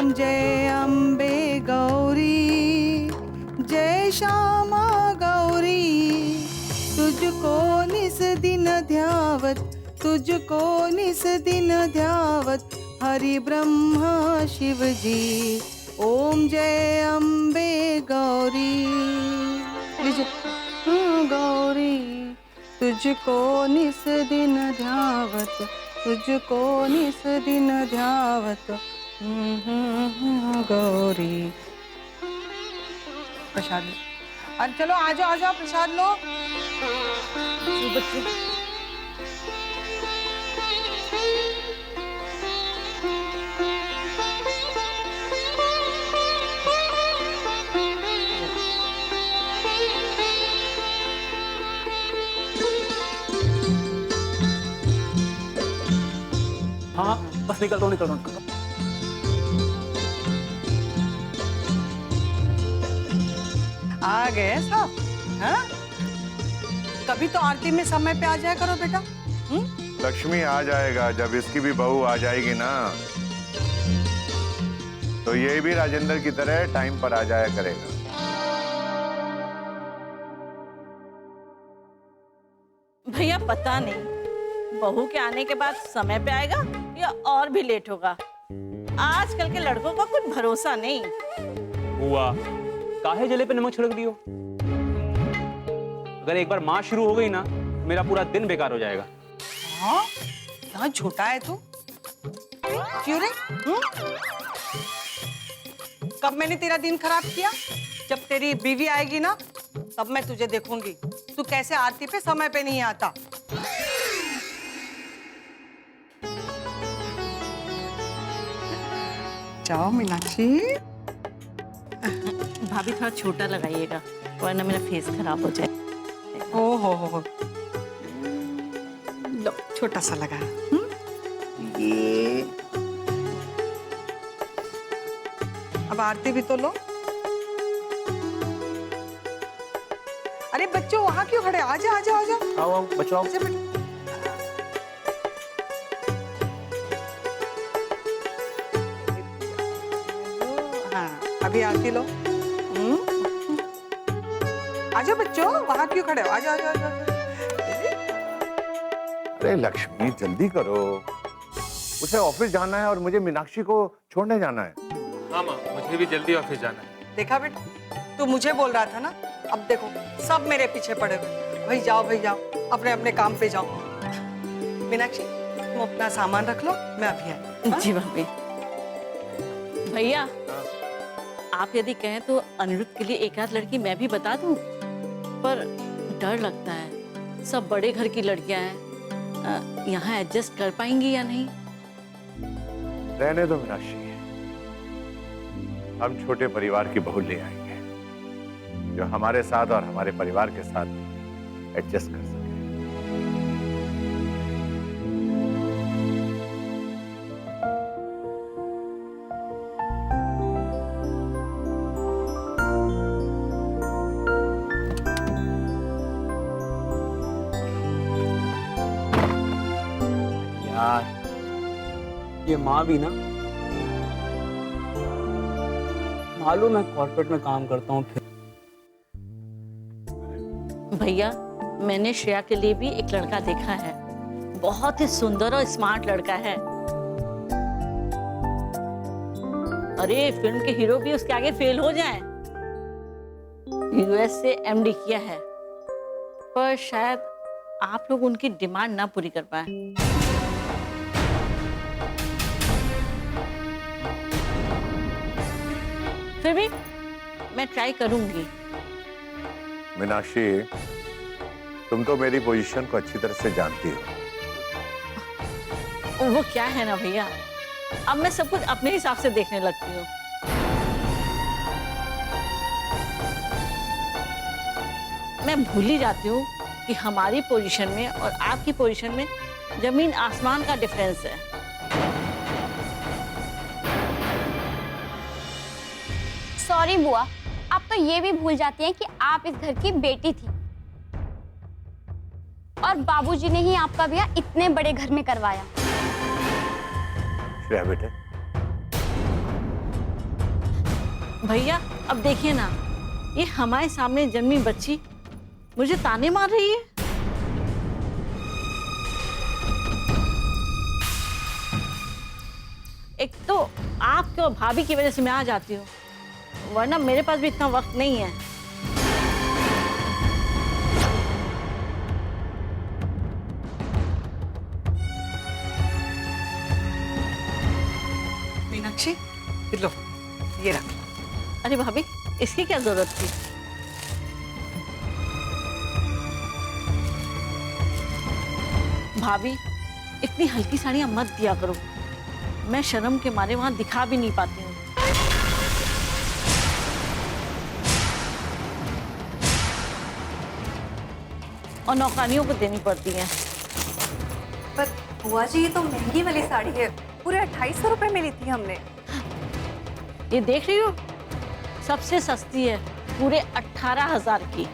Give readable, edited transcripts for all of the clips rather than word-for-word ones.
जय अम्बे गौरी, जय श्यामा गौरी, तुझको निस दिन ध्यावत, तुझको निस दिन ध्यावत, हरि ब्रह्मा शिव जी। ओम जय अम्बे गौरी, गौरी, तुझको निस दिन ध्यावत, तुझको निस दिन ध्यावत, गौरी। प्रसाद लो। अरे चलो आ जाओ प्रसाद लो। बच्चे हाँ बस निकल रहा हूँ। आ गए सब। हाँ? कभी तो आरती में समय पे आ जाया करो बेटा। लक्ष्मी आ जाएगा जब इसकी भी बहू आ जाएगी ना, तो ये भी राजेंद्र की तरह टाइम पर आ जाया करेगा। भैया पता नहीं बहू के आने के बाद समय पे आएगा या और भी लेट होगा। आजकल के लड़कों का कुछ भरोसा नहीं। हुआ काहे जले पे नमक छिड़क दियो। अगर एक बार माँ शुरू हो गई ना, मेरा पूरा दिन बेकार हो जाएगा। हाँ? यहाँ झूठा है तू। क्यों रे? कब मैंने तेरा दिन खराब किया? जब तेरी बीवी आएगी ना, तब मैं तुझे देखूंगी तू कैसे आरती पे समय पे नहीं आता। जाओ मीनाक्षी। भाभी थोड़ा छोटा लगाइएगा वरना मेरा फेस खराब हो जाए। हो लो छोटा सा लगा। ये अब आरती भी तो लो। अरे बच्चों वहां क्यों खड़े? आजा आजा आजा। आओ बच्चों आओ। आजा बेटा। हाँ अभी आरती लो। आजा बच्चों वहां क्यों खड़े हो? आजा आजा आजा। अरे लक्ष्मी जल्दी करो, उसे ऑफिस जाना है और मुझे मीनाक्षी को छोड़ने जाना है। हाँ माँ, मुझे भी जल्दी ऑफिस जाना है। देखा बेटा, तू मुझे बोल रहा था ना, अब देखो सब मेरे पीछे पड़े हुए। भाई जाओ अपने अपने काम पे जाओ। मीनाक्षी तुम अपना सामान रख लो, मैं अभी आई। जी भाभी। भैया आप यदि कहें तो अनिरुद्ध के लिए एक आध लड़की मैं भी बता दूं, पर डर लगता है। सब बड़े घर की लड़कियां हैं, यहाँ एडजस्ट कर पाएंगी या नहीं? रहने दो मीनाक्षी, हम छोटे परिवार की बहू ले आएंगे जो हमारे साथ और हमारे परिवार के साथ एडजस्ट कर सके। यार ये माँ भी ना, मालूम है कॉर्पोरेट में काम करता हूँ। फिर भैया मैंने श्रेया के लिए भी एक लड़का देखा है, बहुत ही सुंदर और स्मार्ट लड़का है। अरे फिल्म के हीरो भी उसके आगे फेल हो जाएं। यूएस से एमडी किया है, पर शायद आप लोग उनकी डिमांड ना पूरी कर पाए। फिर भी मैं ट्राई करूंगी। मीनाक्षी तुम तो मेरी पोजीशन को अच्छी तरह से जानती हो। वो क्या है ना भैया, अब मैं सब कुछ अपने हिसाब से देखने लगती हूँ। मैं भूल ही जाती हूँ कि हमारी पोजीशन में और आपकी पोजीशन में जमीन आसमान का डिफरेंस है। सॉरी बुआ, आप तो ये भी भूल जाती हैं कि आप इस घर की बेटी थी और बाबूजी ने ही आपका ब्याह इतने बड़े घर में करवाया। श्रेया बेटे, भैया अब देखिए ना, ये हमारे सामने जन्मी बच्ची मुझे ताने मार रही है। एक तो आपके और भाभी की वजह से मैं आ जाती हूँ, वरना मेरे पास भी इतना वक्त नहीं है। मीनाक्षी, लो ये रख। अरे भाभी, इसकी क्या जरूरत थी? भाभी, इतनी हल्की साड़ियां मत दिया करो, मैं शर्म के मारे वहां दिखा भी नहीं पाती हूँ। और नौकरानियों को देनी पड़ती है। पर बुआ जी, ये तो महंगी वाली साड़ी है, पूरे 2800 रुपए में ली थी हमने। ये देख रही हो, सबसे सस्ती है, पूरे 18,000 की।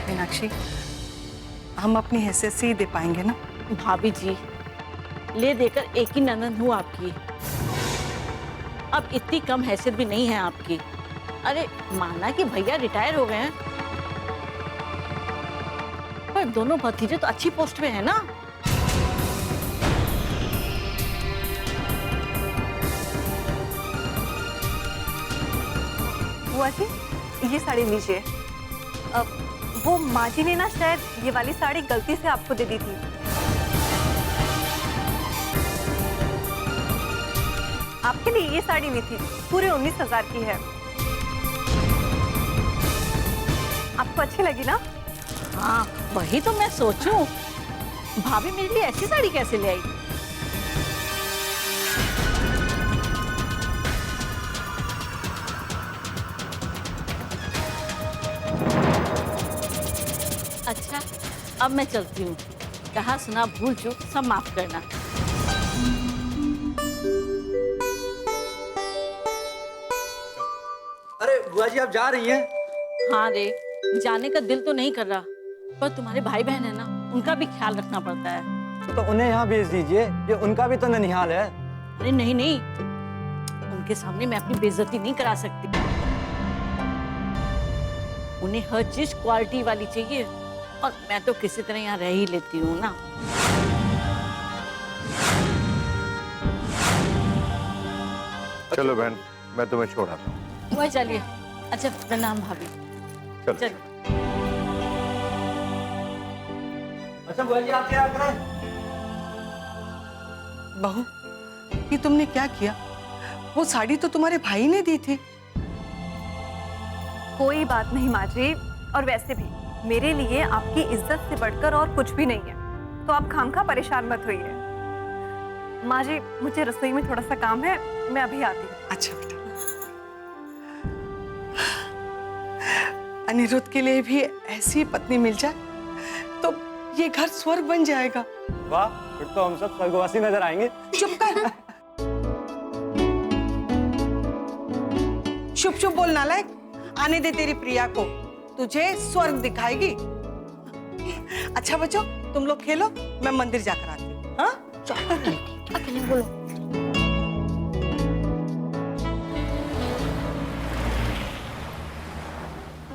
मीनाक्षी, हम अपनी हैसियत से ही दे पाएंगे ना? भाभी जी, ले देकर एक ही ननद हूँ आपकी, अब इतनी कम हैसियत भी नहीं है आपकी। अरे माना कि भैया रिटायर हो गए हैं, पर दोनों भतीजे तो अच्छी पोस्ट पे है ना। बुआ जी, ये साड़ी लीजिए। वो माँ जी ने ना शायद ये वाली साड़ी गलती से आपको दे दी थी। आपके लिए ये साड़ी ली थी, पूरे 19,000 की है। आपको अच्छी लगी ना? हाँ, वही तो मैं सोचूं, भाभी मेरे लिए ऐसी साड़ी कैसे ले आई? अच्छा, अब मैं चलती हूँ। कहा सुना भूल चूक सब माफ करना। अरे बुआ जी, आप जा रही हैं? हाँ रे, जाने का दिल तो नहीं कर रहा, पर तुम्हारे भाई बहन है ना, उनका भी ख्याल रखना पड़ता है। तो उन्हें यहाँ भेज दीजिए, ये उनका भी तो ननिहाल है। अरे नहीं नहीं, उनके सामने मैं अपनी बेइज्जती नहीं करा सकती। उन्हें हर चीज क्वालिटी वाली चाहिए, और मैं तो किसी तरह यहाँ रह ही लेती हूँ ना। चलो बहन, मैं तुम्हें छोड़ आता हूँ। वही चलिए। अच्छा, प्रणाम भाभी। चलो। चलो। अच्छा बुआ जी, आप क्या करें? बहू, ये तुमने क्या किया? वो साड़ी तो तुम्हारे भाई ने दी थी। कोई बात नहीं माँ जी, और वैसे भी मेरे लिए आपकी इज्जत से बढ़कर और कुछ भी नहीं है, तो आप खामखा परेशान मत होइए। माँ जी, मुझे रसोई में थोड़ा सा काम है, मैं अभी आती हूँ। अच्छा बेटा, अनिरुद्ध के लिए भी ऐसी पत्नी मिल जाए तो ये घर स्वर्ग बन जाएगा। वाह, फिर तो हम सब स्वर्गवासी नजर आएंगे। चुप कर। शुभ शुभ बोल नालायक, आने दे तेरी प्रिया को, तुझे स्वर्ग दिखाएगी। अच्छा बच्चों, तुम लोग खेलो, मैं मंदिर जाकर आती हूँ। हाँ, अकेले बोलो।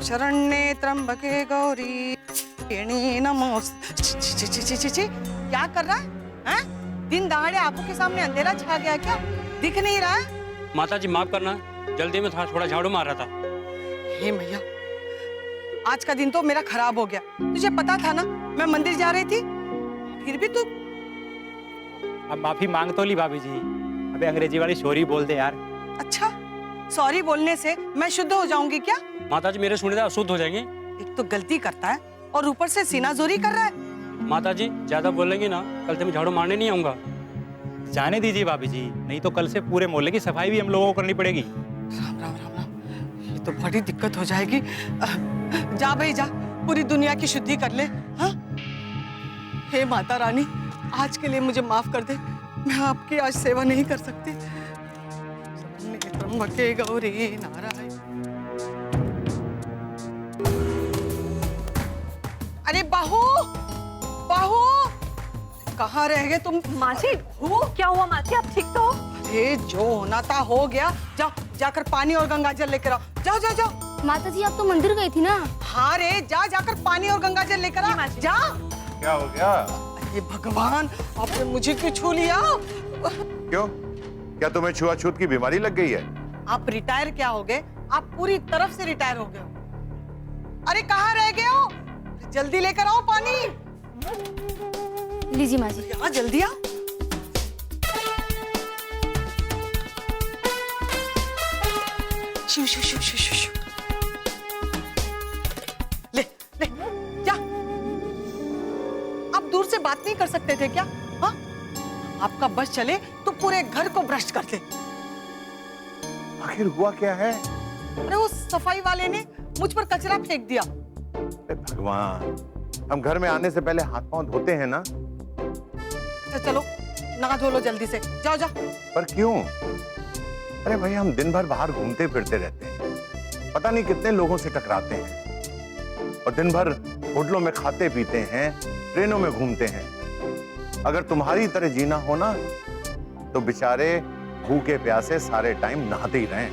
शरण्ये त्र्यंबके गौरी नमोस्तुते। क्या कर रहा है? हैं? दिन दहाड़े आंखों के सामने अंधेरा छा गया क्या? दिख नहीं रहा है? माता जी माफ करना, जल्दी में था, थोड़ा झाड़ू मार रहा था। हे मैया, आज का दिन तो मेरा खराब हो गया। तुझे पता था ना मैं मंदिर जा रही थी, फिर भी तू। अब माफी मांग तो ली भाभी जी, अबे अंग्रेजी वाली सॉरी बोल दे यार। अच्छा, सॉरी बोलने से मैं शुद्ध हो जाऊंगी क्या? माता जी मेरे सुने अशुद्ध हो जाएंगे। एक तो गलती करता है और ऊपर से सीनाजोरी कर रहा है। माता जी ज्यादा बोलेंगी ना, कल से मैं झाड़ू मारने नहीं आऊंगा। जाने दीजिए भाभी जी, नहीं तो कल से पूरे मोहल्ले की सफाई भी हम लोगों को करनी पड़ेगी। राम राम राम राम, ये तो बड़ी दिक्कत हो जाएगी। जा भाई जा, पूरी दुनिया की शुद्धि कर ले। हाँ, हे माता रानी, आज के लिए मुझे माफ कर दे। मैं आपकी आज सेवा नहीं कर सकती। त्र्यंबके गौरी नारायण। अरे बाहू, बाहू, कहाँ रह गए तुम? माँ जी, क्या हुआ माँ जी, आप ठीक तो हो? अरे जो होना था हो गया। जाओ जाकर पानी और गंगा जल लेकर आओ। जाओ जाओ जाओ। माता जी आप तो मंदिर गई थी ना। हाँ रे, जा जाकर पानी और गंगा जल लेकर आ। जा। क्या हो गया? अरे भगवान, आपने मुझे क्यों छू लिया? क्यों? क्या तुम्हें छुआछूत की बीमारी लग गई है? आप रिटायर क्या हो गए? आप पूरी तरफ से रिटायर हो गए हो। अरे कहाँ रह गए हो? जल्दी लेकर आओ पानी। लीजिए माँ जी। यहाँ जल्दी आ। शू शू शू शू शू शू। ले ले क्या? आप दूर से बात नहीं कर सकते थे क्या? हाँ? आपका बस चले तो पूरे घर को भ्रष्ट कर दे। आखिर हुआ क्या है? अरे वो सफाई वाले ने मुझ पर कचरा फेंक दिया। अरे भगवान, हम घर में आने से पहले हाथ पांव धोते हैं ना? अच्छा चलो नहा धो लो जल्दी से। जाओ जाओ। पर क्यों? अरे भाई, हम दिन भर बाहर घूमते फिरते रहते हैं, पता नहीं कितने लोगों से टकराते हैं, और दिन भर होटलों में खाते पीते हैं, ट्रेनों में घूमते हैं। अगर तुम्हारी तरह जीना हो ना, तो बेचारे भूखे प्यासे सारे टाइम नहाते ही रहें।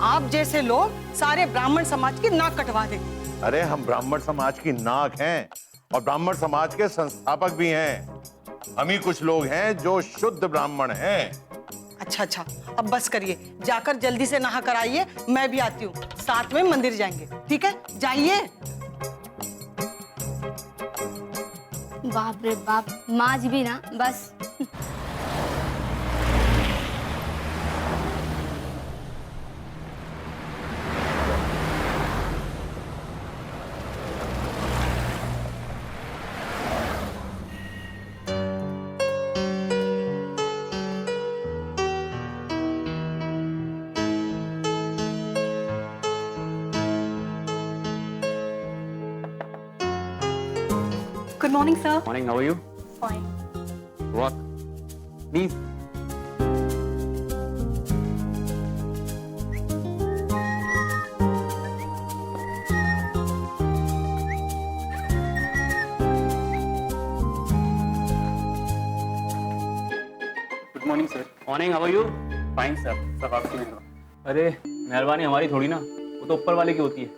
आप जैसे लोग सारे ब्राह्मण समाज की नाक कटवा दे। अरे हम ब्राह्मण समाज की नाक हैं और ब्राह्मण समाज के संस्थापक भी हैं। हम ही कुछ लोग हैं जो शुद्ध ब्राह्मण हैं। अच्छा अच्छा, अब बस करिए, जाकर जल्दी से नहा कर आइए। मैं भी आती हूँ, साथ में मंदिर जाएंगे। ठीक है, जाइए। बाप रे बाप, माँ जी भी ना बस। Good morning sir. Morning, how are you? Fine. Walk please. Good morning sir. Morning, how are you? Fine sir, सब आपकी मेहरबानी। अरे मेहरबानी हमारी थोड़ी ना, वो तो ऊपर वाले की होती है।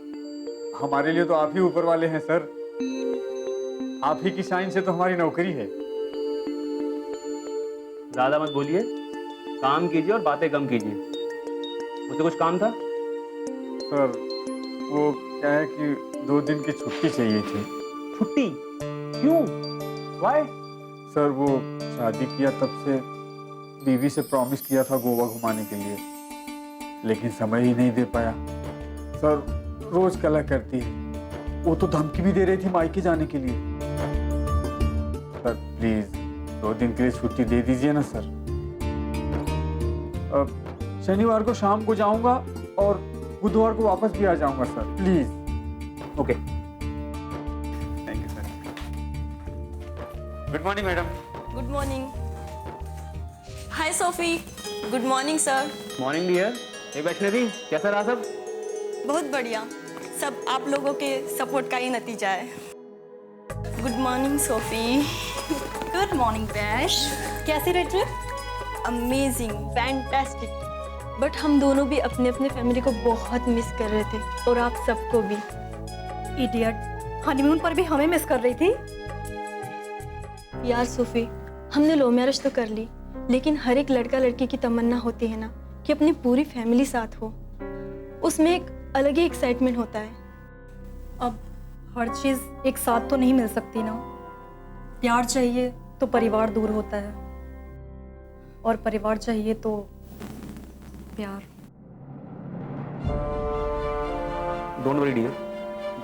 हमारे लिए तो आप ही ऊपर वाले हैं सर। आप ही की साइन से तो हमारी नौकरी है। ज्यादा मत बोलिए, काम कीजिए और बातें कम कीजिए। मुझे कुछ काम था? सर वो क्या है कि 2 दिन की छुट्टी चाहिए थी। छुट्टी? क्यों? वाई? सर वो शादी किया तब से बीवी से प्रॉमिस किया था गोवा घुमाने के लिए, लेकिन समय ही नहीं दे पाया। सर रोज कलह करती है, वो तो धमकी भी दे रही थी मायके जाने के लिए। सर प्लीज 2 दिन के लिए छुट्टी दे दीजिए ना सर। अब शनिवार को शाम को जाऊंगा और बुधवार को वापस भी आ जाऊंगा sir, please. Okay. Thank you sir. Good morning madam. Good morning. Hi Sophie. Good morning sir. Morning dear. Hey Vaishnavi, कैसा रहा सब? बहुत बढ़िया, सब आप लोगों के सपोर्ट का ही नतीजा है। Good morning Sophie. Good morning Vaish. कैसी रही ट्रिप? Amazing, fantastic. बट हम दोनों भी अपने अपने फैमिली को बहुत मिस कर रहे थे, और आप सबको भी। इडियट, हनीमून पर भी हमें मिस कर रही थी। यार सोफी, हमने लव मैरिज तो कर ली, लेकिन हर एक लड़का लड़की की तमन्ना होती है ना कि अपनी पूरी फैमिली साथ हो। उसमें एक अलग ही एक्साइटमेंट होता है। अब हर चीज एक साथ तो नहीं मिल सकती ना। प्यार चाहिए तो परिवार दूर होता है, और परिवार चाहिए तो प्यार। डोंट वरी डियर,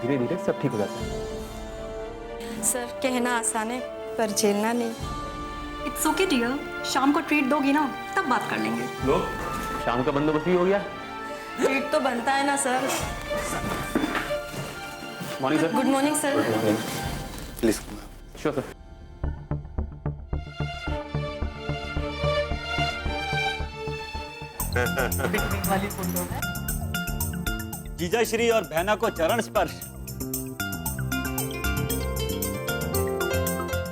धीरे धीरे सब ठीक हो जाता है। सर कहना आसान है पर झेलना नहीं। इट्स ओके डियर, शाम को ट्रीट दोगी ना, तब बात कर लेंगे। लो, शाम का बंदोबस्त भी हो गया। ट्रीट तो बनता है ना sir. Morning sir. Good morning sir. Please. Sure sir. Picnic वाली फोटो है। जीजा श्री और बहना को चरण स्पर्श।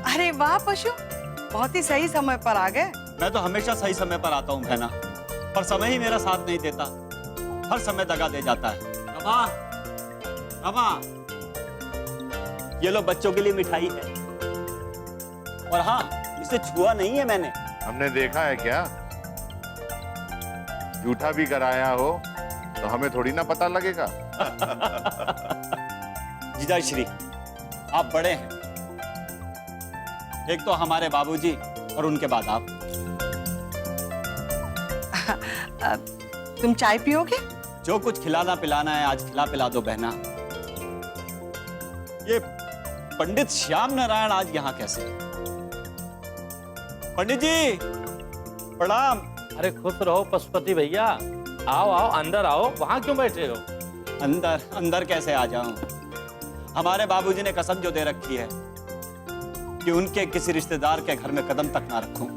अरे वाह पशु, बहुत ही सही समय पर आ गए। मैं तो हमेशा सही समय पर आता हूँ बहना, पर समय ही मेरा साथ नहीं देता, हर समय दगा दे जाता है। रमा, रमा, ये लो बच्चों के लिए मिठाई है। और हाँ, इसे छुआ नहीं है मैंने। हमने देखा है क्या? झूठा भी कराया हो तो हमें थोड़ी ना पता लगेगा। जीजा श्री, आप बड़े हैं, एक तो हमारे बाबूजी और उनके बाद आप। तुम चाय पियोगे? जो कुछ खिलाना पिलाना है आज खिला पिला दो बहना। ये पंडित श्याम नारायण आज यहाँ कैसे? पंडित जी प्रणाम। अरे खुश रहो पशुपति भैया, आओ आओ अंदर आओ, वहां क्यों बैठे हो? अंदर अंदर कैसे आ जाऊं? हमारे बाबूजी ने कसम जो दे रखी है कि उनके किसी रिश्तेदार के घर में कदम तक ना रखूं।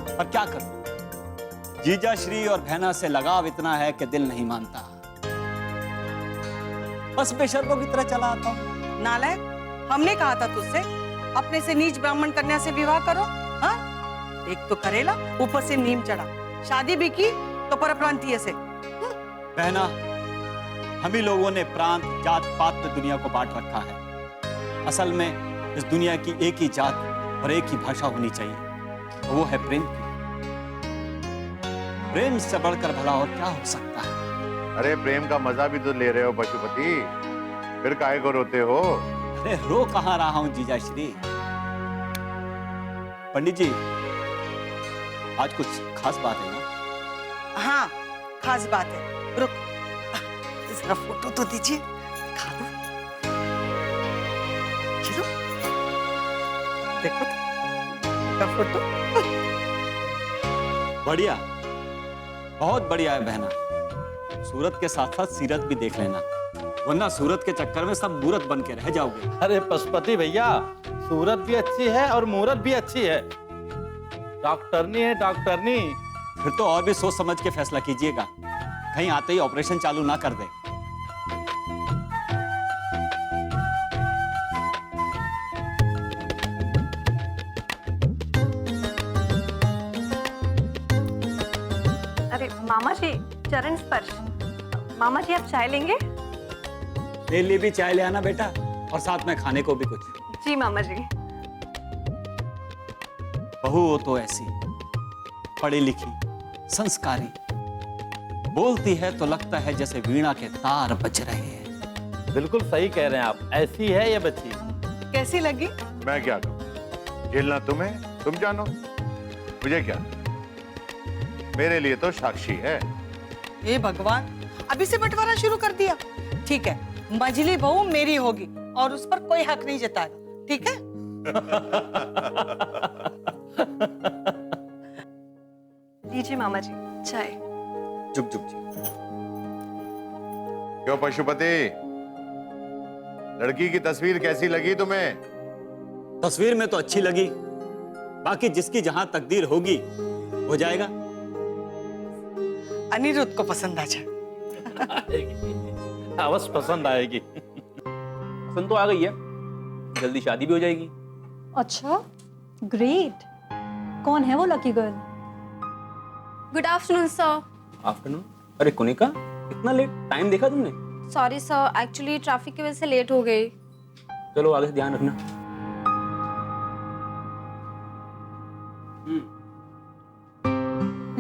पर क्या करूं? जीजा श्री और बहना से लगाव इतना है कि दिल नहीं मानता, बस बेशर्मों की तरह चला आता हूं। नालायक, हमने कहा था तुझसे अपने से नीच ब्राह्मण कन्या से विवाह करो। हाँ, एक तो करेला, ऊपर से नीम चढ़ा, शादी भी की तो परप्रांतीय से। बहना, हम ही लोगों ने प्रांत जात पात में दुनिया को बांट रखा है। असल में इस दुनिया की एक ही जात और एक ही भाषा होनी चाहिए, वो है प्रेम की। प्रेम से बढ़कर भला और क्या हो सकता है? अरे प्रेम का मजा भी तो ले रहे हो पशुपति, फिर काहे को रोते हो? अरे रो कहाँ रहा हूं जीजा श्री। पंडित जी, आज कुछ खास बात है ना? हाँ, खास बात है। रुक, जरा फोटो तो दीजिए, दिखा दो। चलो, देखो तो फोटो। बढ़िया, बहुत बढ़िया है बहना। सूरत के साथ साथ सीरत भी देख लेना, वरना सूरत के चक्कर में सब मूरत बन के रह जाओगे। अरे पशुपति भैया, सूरत भी अच्छी है और मूरत भी अच्छी है। डॉक्टरनी है डॉक्टरनी। फिर तो और भी सोच समझ के फैसला कीजिएगा, कहीं आते ही ऑपरेशन चालू ना कर दे। अरे मामा जी, चरण स्पर्श। मामा जी आप चाय लेंगे? मेरे लिए भी चाय ले आना बेटा, और साथ में खाने को भी कुछ। जी मामा जी। बहू हो तो ऐसी, पढ़ी लिखी, संस्कारी, बोलती है तो लगता है जैसे वीणा के तार बज रहे हैं। बिल्कुल सही कह रहे हैं आप, ऐसी है ये बच्ची। कैसी लगी? मैं क्या कहूँ, झेलना तुम्हें, तुम जानो, मुझे क्या। मेरे लिए तो साक्षी है। हे भगवान, अभी से बंटवारा शुरू कर दिया। ठीक है, मझली बहू मेरी होगी और उस पर कोई हक नहीं जताएगा, ठीक है? लीजिए मामा जी चाय। जुग जुग जी। क्यों पशुपति, लड़की की तस्वीर कैसी लगी तुम्हें? तस्वीर में तो अच्छी लगी, बाकी जिसकी जहां तकदीर होगी हो जाएगा। अनिरुद्ध को पसंद आ जाए। अवश्य पसंद आएगी। पसंद तो आ गई है, जल्दी शादी भी हो जाएगी। अच्छा, ग्रेट। कौन है वो lucky girl? Good afternoon sir. Afternoon? अरे कुनिका, इतना लेट? टाइम देखा तुमने? सॉरी सर, एक्चुअली ट्रैफिक की वजह से लेट हो गई। चलो आगे से ध्यान रखना।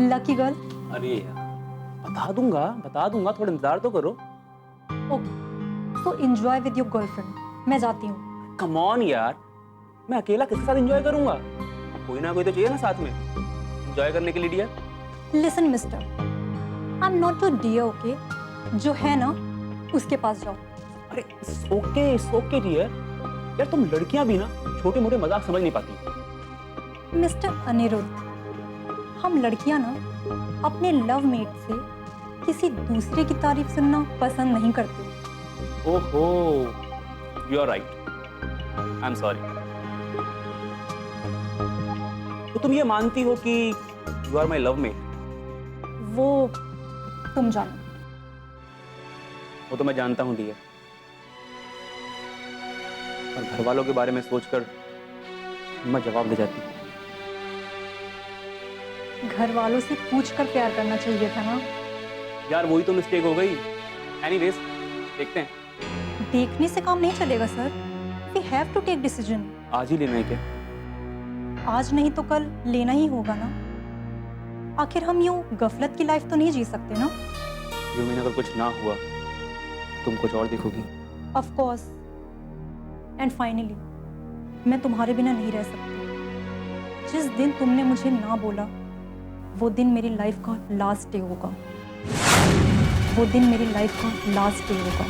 Lucky girl? अरे यार, बता दूंगा, थोड़ा इंतजार तो करो। ओके, तो एंजॉय विद योर गर्लफ्रेंड। मैं जाती हूँ। कम ऑन यार, मैं अकेला किसके साथ एंजॉय करूंगा? कोई ना कोई तो चाहिए ना साथ में एंजॉय करने के लिए। Dear listen mister, I am not your dear, okay? जो है ना उसके पास जाओ। अरे इट्स ओके डियर। यार तुम लड़कियां भी ना छोटे मोटे मजाक समझ नहीं पाती। मिस्टर अनिरुद्ध, हम लड़कियां ना अपने लव मेट से किसी दूसरे की तारीफ सुनना पसंद नहीं करते। ओहो, you are right, I am sorry. तो तुम ये मानती हो कि you are my love mate. वो तुम जानो। वो तो मैं जानता हूँ डियर, और घर वालों के बारे में सोचकर मैं जवाब दे जाती। घर वालों से पूछकर प्यार करना चाहिए था ना। यार वही तो मिस्टेक हो गई। एनीवेज देखते हैं। देखने से काम नहीं चलेगा sir. We have to take decision. आज ही लेना है क्या? आज नहीं तो कल लेना ही होगा ना। आखिर हम यूं गफलत की लाइफ तो नहीं जी सकते ना। यू मीन अगर कुछ ना हुआ तुम कुछ और देखोगी? Of course. एंड फाइनली मैं तुम्हारे बिना नहीं रह सकती। जिस दिन तुमने मुझे ना बोला वो दिन मेरी लाइफ का लास्ट डे होगा। वो दिन मेरी लाइफ का लास्ट डे होगा।